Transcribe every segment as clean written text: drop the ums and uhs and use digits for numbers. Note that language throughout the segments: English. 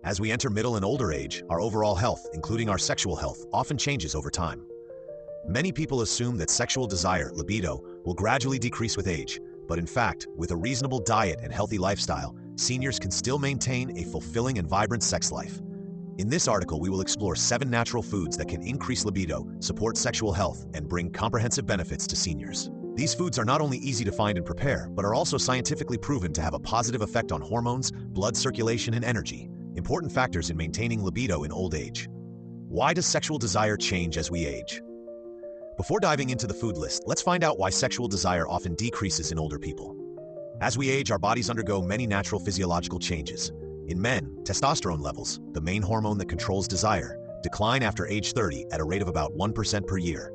As we enter middle and older age, our overall health, including our sexual health, often changes over time. Many people assume that sexual desire, libido, will gradually decrease with age, but in fact, with a reasonable diet and healthy lifestyle, seniors can still maintain a fulfilling and vibrant sex life. In this article, we will explore 7 natural foods that can increase libido, support sexual health, and bring comprehensive benefits to seniors. These foods are not only easy to find and prepare, but are also scientifically proven to have a positive effect on hormones, blood circulation, and energy, important factors in maintaining libido in old age. Why does sexual desire change as we age? Before diving into the food list, let's find out why sexual desire often decreases in older people. As we age, our bodies undergo many natural physiological changes. In men, testosterone levels, the main hormone that controls desire, decline after age 30 at a rate of about 1% per year.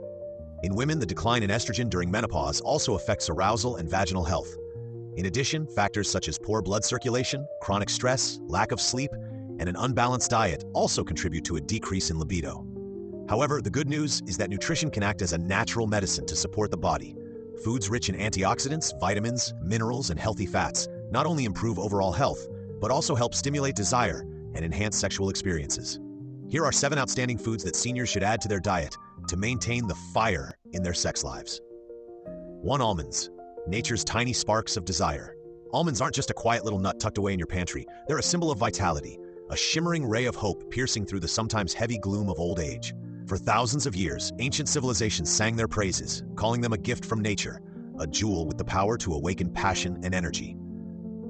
In women, the decline in estrogen during menopause also affects arousal and vaginal health. In addition, factors such as poor blood circulation, chronic stress, lack of sleep, and an unbalanced diet also contribute to a decrease in libido. However, the good news is that nutrition can act as a natural medicine to support the body. Foods rich in antioxidants, vitamins, minerals, and healthy fats not only improve overall health, but also help stimulate desire and enhance sexual experiences. Here are 7 outstanding foods that seniors should add to their diet to maintain the fire in their sex lives. 1. Almonds, nature's tiny sparks of desire. Almonds aren't just a quiet little nut tucked away in your pantry. They're a symbol of vitality, a shimmering ray of hope piercing through the sometimes heavy gloom of old age. For thousands of years, ancient civilizations sang their praises, calling them a gift from nature, a jewel with the power to awaken passion and energy.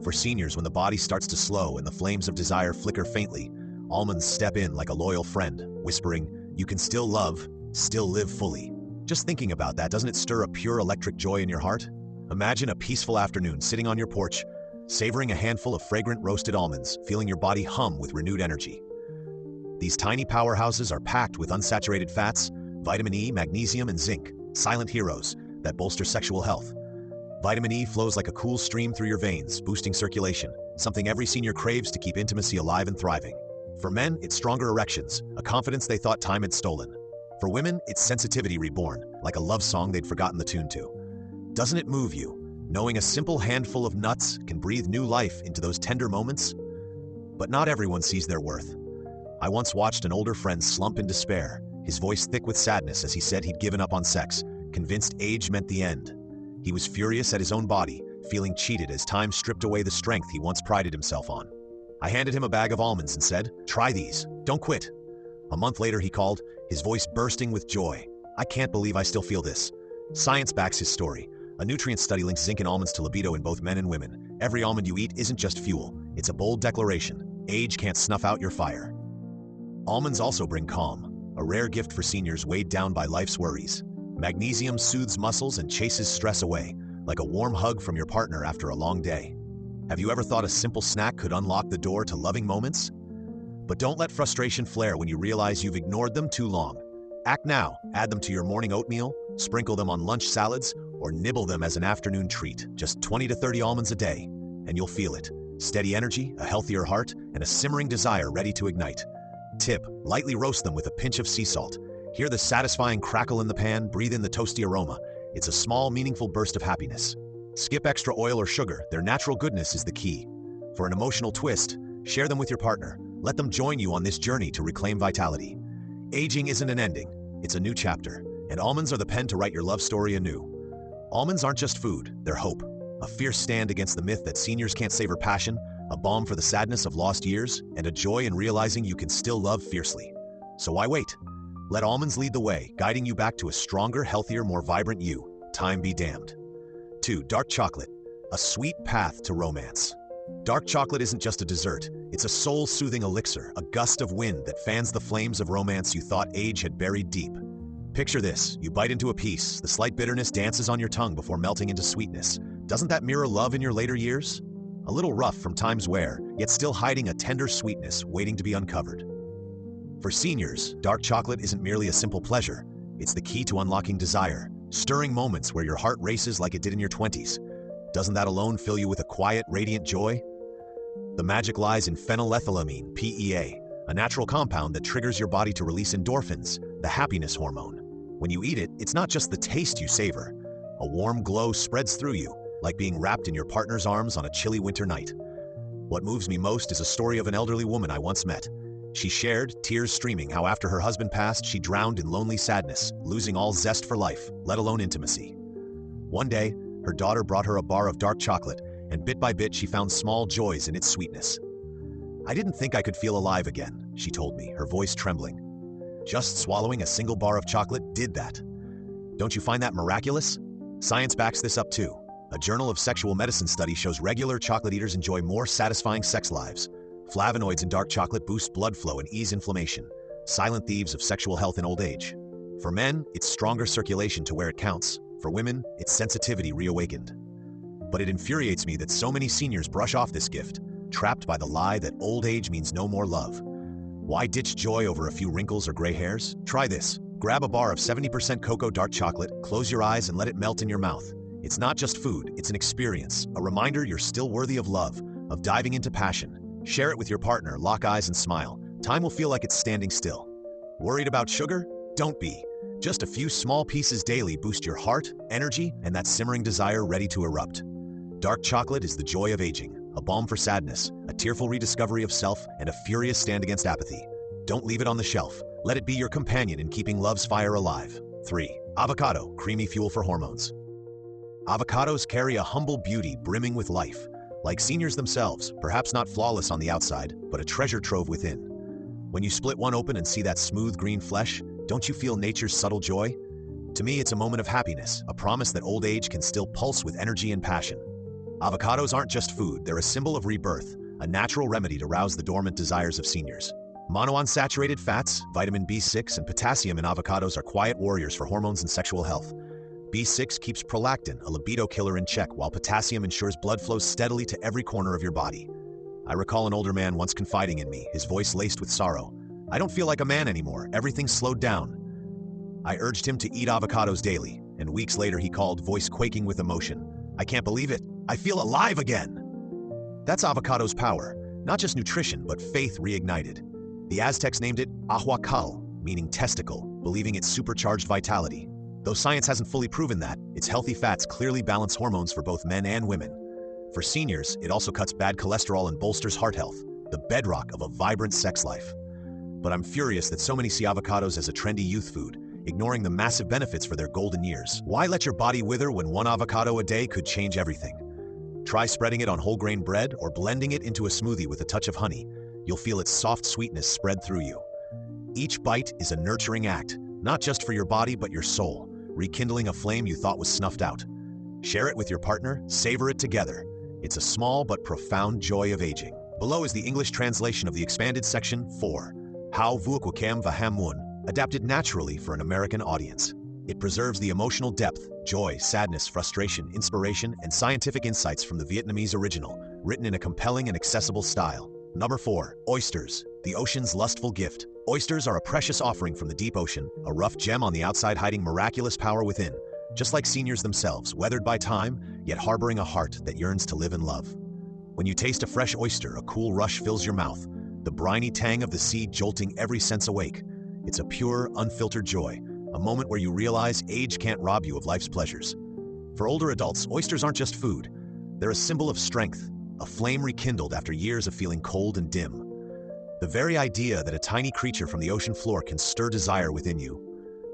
For seniors, when the body starts to slow and the flames of desire flicker faintly, almonds step in like a loyal friend, whispering, "You can still love, still live fully." Just thinking about that, doesn't it stir a pure electric joy in your heart? Imagine a peaceful afternoon sitting on your porch, savoring a handful of fragrant roasted almonds, feeling your body hum with renewed energy. These tiny powerhouses are packed with unsaturated fats, vitamin E, magnesium, and zinc, silent heroes that bolster sexual health. Vitamin E flows like a cool stream through your veins, boosting circulation, something every senior craves to keep intimacy alive and thriving. For men, it's stronger erections, a confidence they thought time had stolen. For women, it's sensitivity reborn, like a love song they'd forgotten the tune to. Doesn't it move you, knowing a simple handful of nuts can breathe new life into those tender moments? But not everyone sees their worth. I once watched an older friend slump in despair, his voice thick with sadness as he said he'd given up on sex, convinced age meant the end. He was furious at his own body, feeling cheated as time stripped away the strength he once prided himself on. I handed him a bag of almonds and said, "Try these, don't quit." A month later he called, his voice bursting with joy. "I can't believe I still feel this." Science backs his story. A nutrient study links zinc in almonds to libido in both men and women. Every almond you eat isn't just fuel, it's a bold declaration. Age can't snuff out your fire. Almonds also bring calm, a rare gift for seniors weighed down by life's worries. Magnesium soothes muscles and chases stress away, like a warm hug from your partner after a long day. Have you ever thought a simple snack could unlock the door to loving moments? But don't let frustration flare when you realize you've ignored them too long. Act now. Add them to your morning oatmeal, sprinkle them on lunch salads, or nibble them as an afternoon treat. Just 20 to 30 almonds a day, and you'll feel it. Steady energy, a healthier heart, and a simmering desire ready to ignite. Tip: lightly roast them with a pinch of sea salt. Hear the satisfying crackle in the pan, breathe in the toasty aroma. It's a small, meaningful burst of happiness. Skip extra oil or sugar, their natural goodness is the key. For an emotional twist, share them with your partner. Let them join you on this journey to reclaim vitality. Aging isn't an ending, it's a new chapter, and almonds are the pen to write your love story anew. Almonds aren't just food, they're hope. A fierce stand against the myth that seniors can't savor passion, a balm for the sadness of lost years, and a joy in realizing you can still love fiercely. So why wait? Let almonds lead the way, guiding you back to a stronger, healthier, more vibrant you. Time be damned. 2. Dark chocolate, a sweet path to romance. Dark chocolate isn't just a dessert, it's a soul-soothing elixir, a gust of wind that fans the flames of romance you thought age had buried deep. Picture this, you bite into a piece, the slight bitterness dances on your tongue before melting into sweetness. Doesn't that mirror love in your later years? A little rough from time's wear, yet still hiding a tender sweetness waiting to be uncovered. For seniors, dark chocolate isn't merely a simple pleasure, it's the key to unlocking desire, stirring moments where your heart races like it did in your 20s. Doesn't that alone fill you with a quiet, radiant joy? The magic lies in phenylethylamine, PEA, a natural compound that triggers your body to release endorphins, the happiness hormone. When you eat it, it's not just the taste you savor. A warm glow spreads through you, like being wrapped in your partner's arms on a chilly winter night. What moves me most is a story of an elderly woman I once met. She shared, tears streaming, how after her husband passed, she drowned in lonely sadness, losing all zest for life, let alone intimacy. One day, her daughter brought her a bar of dark chocolate, and bit by bit she found small joys in its sweetness. "I didn't think I could feel alive again," she told me, her voice trembling. "Just swallowing a single bar of chocolate did that." Don't you find that miraculous? Science backs this up too. A Journal of Sexual Medicine study shows regular chocolate eaters enjoy more satisfying sex lives. Flavonoids in dark chocolate boost blood flow and ease inflammation, silent thieves of sexual health in old age. For men, it's stronger circulation to where it counts. For women, it's sensitivity reawakened. But it infuriates me that so many seniors brush off this gift, trapped by the lie that old age means no more love. Why ditch joy over a few wrinkles or gray hairs? Try this. Grab a bar of 70% cocoa dark chocolate, close your eyes and let it melt in your mouth. It's not just food, it's an experience, a reminder you're still worthy of love, of diving into passion. Share it with your partner, lock eyes and smile. Time will feel like it's standing still. Worried about sugar? Don't be. Just a few small pieces daily boost your heart, energy, and that simmering desire ready to erupt. Dark chocolate is the joy of aging, a balm for sadness, a tearful rediscovery of self, and a furious stand against apathy. Don't leave it on the shelf. Let it be your companion in keeping love's fire alive. 3. Avocado, creamy fuel for hormones. Avocados carry a humble beauty brimming with life. Like seniors themselves, perhaps not flawless on the outside, but a treasure trove within. When you split one open and see that smooth green flesh, don't you feel nature's subtle joy? To me, it's a moment of happiness, a promise that old age can still pulse with energy and passion. Avocados aren't just food, they're a symbol of rebirth, a natural remedy to rouse the dormant desires of seniors. Monounsaturated fats, vitamin B6, and potassium in avocados are quiet warriors for hormones and sexual health. B6 keeps prolactin, a libido killer, in check, while potassium ensures blood flows steadily to every corner of your body. I recall an older man once confiding in me, his voice laced with sorrow. "I don't feel like a man anymore, everything's slowed down." I urged him to eat avocados daily, and weeks later he called, voice quaking with emotion, "I can't believe it, I feel alive again." That's avocado's power, not just nutrition, but faith reignited. The Aztecs named it Ahuacal, meaning testicle, believing its supercharged vitality. Though science hasn't fully proven that, its healthy fats clearly balance hormones for both men and women. For seniors, it also cuts bad cholesterol and bolsters heart health, the bedrock of a vibrant sex life. But I'm furious that so many see avocados as a trendy youth food, ignoring the massive benefits for their golden years. Why let your body wither when one avocado a day could change everything? Try spreading it on whole grain bread or blending it into a smoothie with a touch of honey. You'll feel its soft sweetness spread through you. Each bite is a nurturing act, not just for your body but your soul, rekindling a flame you thought was snuffed out. Share it with your partner, savor it together. It's a small but profound joy of aging. Below is the English translation of the expanded section 4, How Vuokwakam Vahamun, adapted naturally for an American audience. It preserves the emotional depth, joy, sadness, frustration, inspiration, and scientific insights from the Vietnamese original, written in a compelling and accessible style. Number 4. Oysters, the ocean's lustful gift. Oysters are a precious offering from the deep ocean, a rough gem on the outside hiding miraculous power within. Just like seniors themselves, weathered by time, yet harboring a heart that yearns to live and love. When you taste a fresh oyster, a cool rush fills your mouth, the briny tang of the sea jolting every sense awake. It's a pure, unfiltered joy, a moment where you realize age can't rob you of life's pleasures. For older adults, oysters aren't just food. They're a symbol of strength, a flame rekindled after years of feeling cold and dim. The very idea that a tiny creature from the ocean floor can stir desire within you,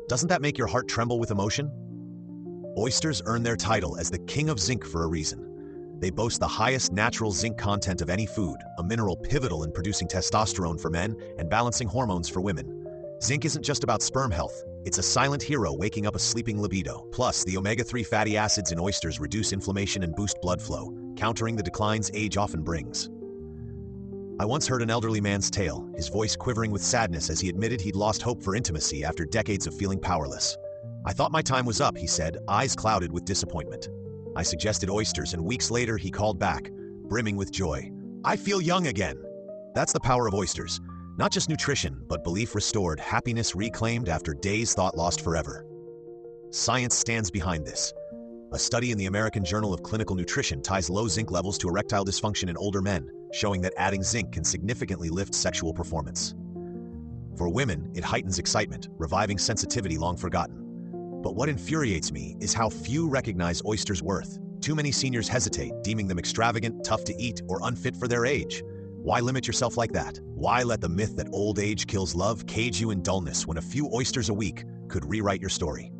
doesn't that make your heart tremble with emotion? Oysters earn their title as the king of zinc for a reason. They boast the highest natural zinc content of any food, a mineral pivotal in producing testosterone for men and balancing hormones for women. Zinc isn't just about sperm health, it's a silent hero waking up a sleeping libido. Plus, the omega-3 fatty acids in oysters reduce inflammation and boost blood flow, countering the declines age often brings. I once heard an elderly man's tale, his voice quivering with sadness as he admitted he'd lost hope for intimacy after decades of feeling powerless. "I thought my time was up," he said, eyes clouded with disappointment. I suggested oysters, and weeks later he called back, brimming with joy. "I feel young again." That's the power of oysters. Not just nutrition, but belief restored, happiness reclaimed after days thought lost forever. Science stands behind this. A study in the American Journal of Clinical Nutrition ties low zinc levels to erectile dysfunction in older men, showing that adding zinc can significantly lift sexual performance. For women, it heightens excitement, reviving sensitivity long forgotten. But what infuriates me is how few recognize oysters' worth. Too many seniors hesitate, deeming them extravagant, tough to eat, or unfit for their age. Why limit yourself like that? Why let the myth that old age kills love cage you in dullness when a few oysters a week could rewrite your story?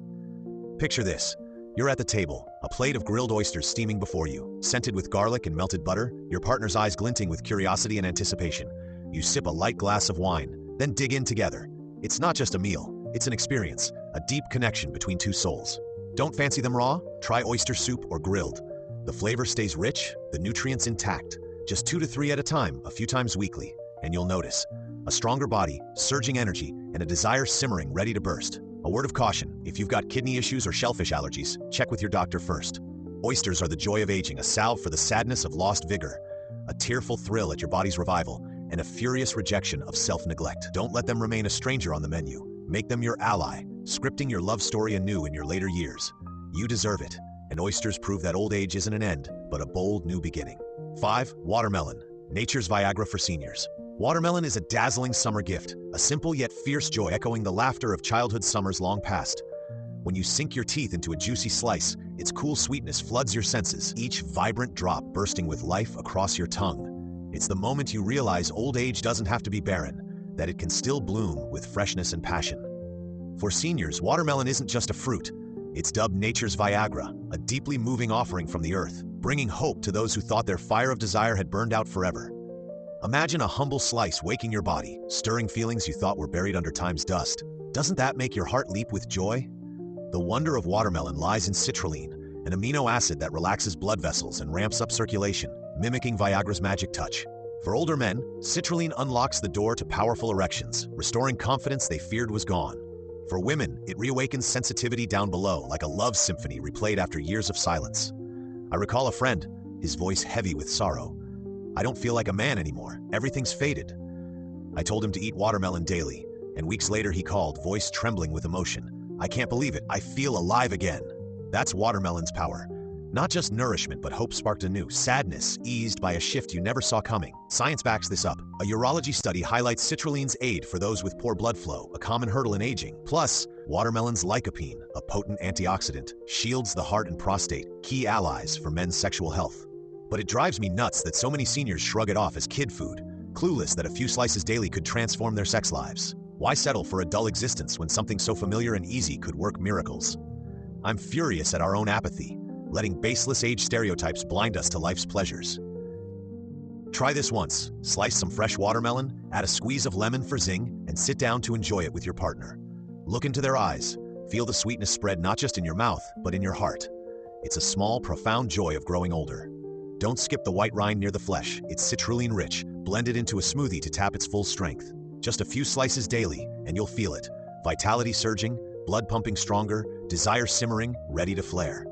Picture this. You're at the table, a plate of grilled oysters steaming before you, scented with garlic and melted butter, your partner's eyes glinting with curiosity and anticipation. You sip a light glass of wine, then dig in together. It's not just a meal, it's an experience, a deep connection between two souls. Don't fancy them raw? Try oyster soup or grilled. The flavor stays rich, the nutrients intact. Just 2 to 3 at a time, a few times weekly, and you'll notice a stronger body, surging energy, and a desire simmering ready to burst. A word of caution, if you've got kidney issues or shellfish allergies, check with your doctor first. Oysters are the joy of aging, a salve for the sadness of lost vigor, a tearful thrill at your body's revival, and a furious rejection of self-neglect. Don't let them remain a stranger on the menu. Make them your ally, scripting your love story anew in your later years. You deserve it, and oysters prove that old age isn't an end, but a bold new beginning. 5. Watermelon, nature's Viagra for seniors. Watermelon is a dazzling summer gift, a simple yet fierce joy echoing the laughter of childhood summers long past. When you sink your teeth into a juicy slice, its cool sweetness floods your senses, each vibrant drop bursting with life across your tongue. It's the moment you realize old age doesn't have to be barren, that it can still bloom with freshness and passion. For seniors, watermelon isn't just a fruit. It's dubbed nature's Viagra, a deeply moving offering from the earth, bringing hope to those who thought their fire of desire had burned out forever. Imagine a humble slice waking your body, stirring feelings you thought were buried under time's dust. Doesn't that make your heart leap with joy? The wonder of watermelon lies in citrulline, an amino acid that relaxes blood vessels and ramps up circulation, mimicking Viagra's magic touch. For older men, citrulline unlocks the door to powerful erections, restoring confidence they feared was gone. For women, it reawakens sensitivity down below, like a love symphony replayed after years of silence. I recall a friend, his voice heavy with sorrow. "I don't feel like a man anymore. Everything's faded." I told him to eat watermelon daily, and weeks later he called, voice trembling with emotion. "I can't believe it. I feel alive again." That's watermelon's power. Not just nourishment, but hope sparked anew. Sadness eased by a shift you never saw coming. Science backs this up. A urology study highlights citrulline's aid for those with poor blood flow, a common hurdle in aging. Plus, watermelon's lycopene, a potent antioxidant, shields the heart and prostate, key allies for men's sexual health. But it drives me nuts that so many seniors shrug it off as kid food, clueless that a few slices daily could transform their sex lives. Why settle for a dull existence when something so familiar and easy could work miracles? I'm furious at our own apathy, letting baseless age stereotypes blind us to life's pleasures. Try this once. Slice some fresh watermelon, add a squeeze of lemon for zing, and sit down to enjoy it with your partner. Look into their eyes. Feel the sweetness spread not just in your mouth, but in your heart. It's a small, profound joy of growing older. Don't skip the white rind near the flesh. It's citrulline rich, blended into a smoothie to tap its full strength. Just a few slices daily, and you'll feel it. Vitality surging, blood pumping stronger, desire simmering, ready to flare.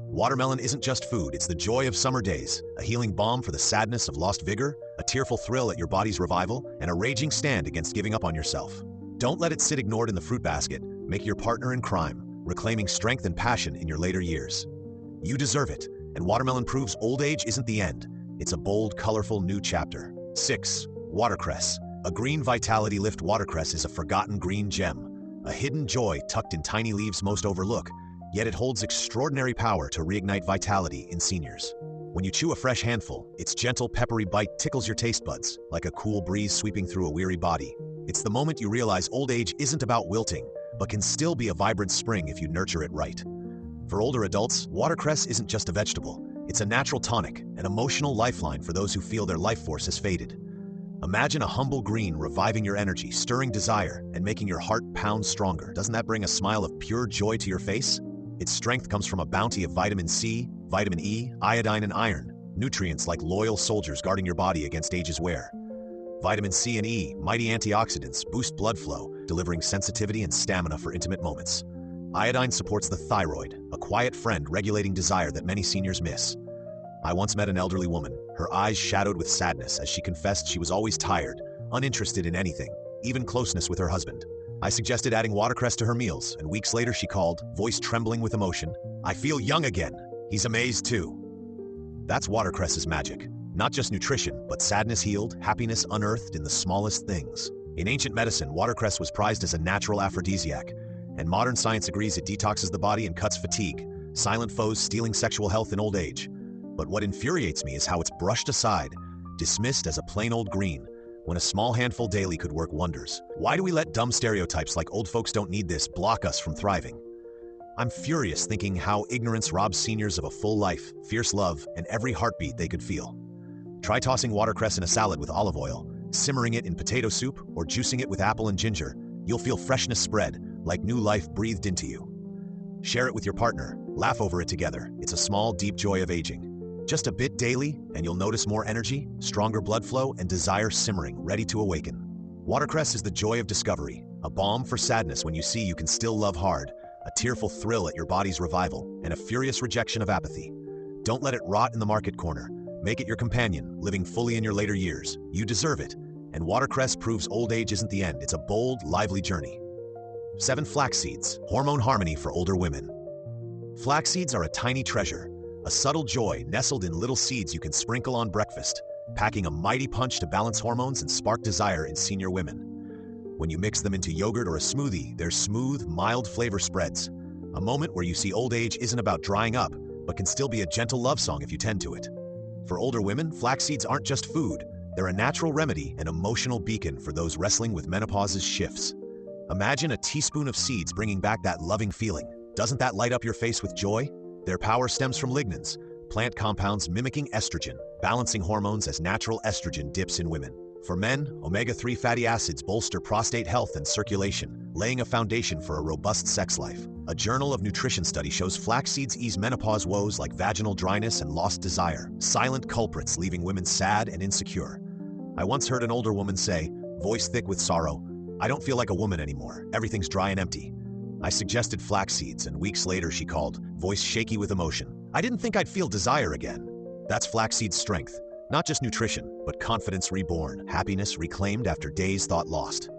Watermelon isn't just food, it's the joy of summer days, a healing balm for the sadness of lost vigor, a tearful thrill at your body's revival, and a raging stand against giving up on yourself. Don't let it sit ignored in the fruit basket. Make your partner in crime, reclaiming strength and passion in your later years. You deserve it, and watermelon proves old age isn't the end. It's a bold, colorful new chapter. 6. Watercress. A green vitality lift. Watercress is a forgotten green gem, a hidden joy tucked in tiny leaves most overlook, yet it holds extraordinary power to reignite vitality in seniors. When you chew a fresh handful, its gentle, peppery bite tickles your taste buds, like a cool breeze sweeping through a weary body. It's the moment you realize old age isn't about wilting, but can still be a vibrant spring if you nurture it right. For older adults, watercress isn't just a vegetable. It's a natural tonic, an emotional lifeline for those who feel their life force has faded. Imagine a humble green reviving your energy, stirring desire, and making your heart pound stronger. Doesn't that bring a smile of pure joy to your face? Its strength comes from a bounty of vitamin C, vitamin E, iodine, and iron, nutrients like loyal soldiers guarding your body against age's wear. Vitamin C and E, mighty antioxidants, boost blood flow, delivering sensitivity and stamina for intimate moments. Iodine supports the thyroid, a quiet friend regulating desire that many seniors miss. I once met an elderly woman, her eyes shadowed with sadness as she confessed she was always tired, uninterested in anything, even closeness with her husband. I suggested adding watercress to her meals, and weeks later she called, voice trembling with emotion, "I feel young again." He's amazed too. That's watercress's magic. Not just nutrition, but sadness healed, happiness unearthed in the smallest things. In ancient medicine, watercress was prized as a natural aphrodisiac, and modern science agrees it detoxes the body and cuts fatigue, silent foes stealing sexual health in old age. But what infuriates me is how it's brushed aside, dismissed as a plain old green, when a small handful daily could work wonders. Why do we let dumb stereotypes like old folks don't need this block us from thriving? I'm furious thinking how ignorance robs seniors of a full life, fierce love, and every heartbeat they could feel. Try tossing watercress in a salad with olive oil, simmering it in potato soup, or juicing it with apple and ginger. You'll feel freshness spread, like new life breathed into you. Share it with your partner, laugh over it together. It's a small, deep joy of aging. Just a bit daily, and you'll notice more energy, stronger blood flow, and desire simmering, ready to awaken. Watercress is the joy of discovery, a balm for sadness when you see you can still love hard, a tearful thrill at your body's revival, and a furious rejection of apathy. Don't let it rot in the market corner. Make it your companion, living fully in your later years. You deserve it. And watercress proves old age isn't the end. It's a bold, lively journey. 7 flax seeds, hormone harmony for older women. Flax seeds are a tiny treasure, a subtle joy nestled in little seeds you can sprinkle on breakfast, packing a mighty punch to balance hormones and spark desire in senior women. When you mix them into yogurt or a smoothie, their smooth, mild flavor spreads. A moment where you see old age isn't about drying up, but can still be a gentle love song if you tend to it. For older women, flax seeds aren't just food. They're a natural remedy, an emotional beacon for those wrestling with menopause's shifts. Imagine a teaspoon of seeds bringing back that loving feeling. Doesn't that light up your face with joy? Their power stems from lignans, plant compounds mimicking estrogen, balancing hormones as natural estrogen dips in women. For men, omega-3 fatty acids bolster prostate health and circulation, laying a foundation for a robust sex life. A Journal of Nutrition study shows flax seeds ease menopause woes like vaginal dryness and lost desire, silent culprits leaving women sad and insecure. I once heard an older woman say, voice thick with sorrow, "I don't feel like a woman anymore. Everything's dry and empty." I suggested flax seeds, and weeks later she called, voice shaky with emotion, "I didn't think I'd feel desire again." That's flaxseed's strength. Not just nutrition, but confidence reborn, happiness reclaimed after days thought lost.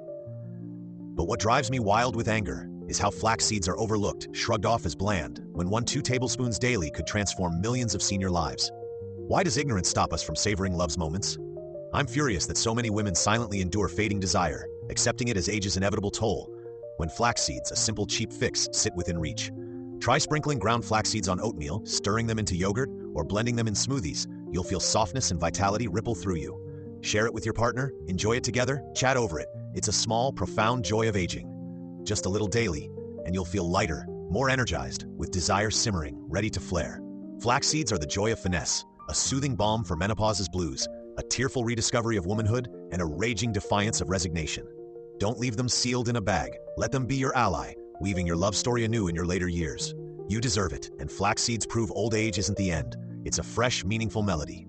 But what drives me wild with anger is how flax seeds are overlooked, shrugged off as bland, when 1-2 tablespoons daily could transform millions of senior lives. Why does ignorance stop us from savoring love's moments? I'm furious that so many women silently endure fading desire, accepting it as age's inevitable toll, when flax seeds, a simple cheap fix, sit within reach. Try sprinkling ground flax seeds on oatmeal, stirring them into yogurt, or blending them in smoothies. You'll feel softness and vitality ripple through you. Share it with your partner, enjoy it together, chat over it. It's a small, profound joy of aging. Just a little daily, and you'll feel lighter, more energized, with desire simmering, ready to flare. Flax seeds are the joy of finesse, a soothing balm for menopause's blues, a tearful rediscovery of womanhood, and a raging defiance of resignation. Don't leave them sealed in a bag. Let them be your ally, weaving your love story anew in your later years. You deserve it, and flax seeds prove old age isn't the end. It's a fresh, meaningful melody.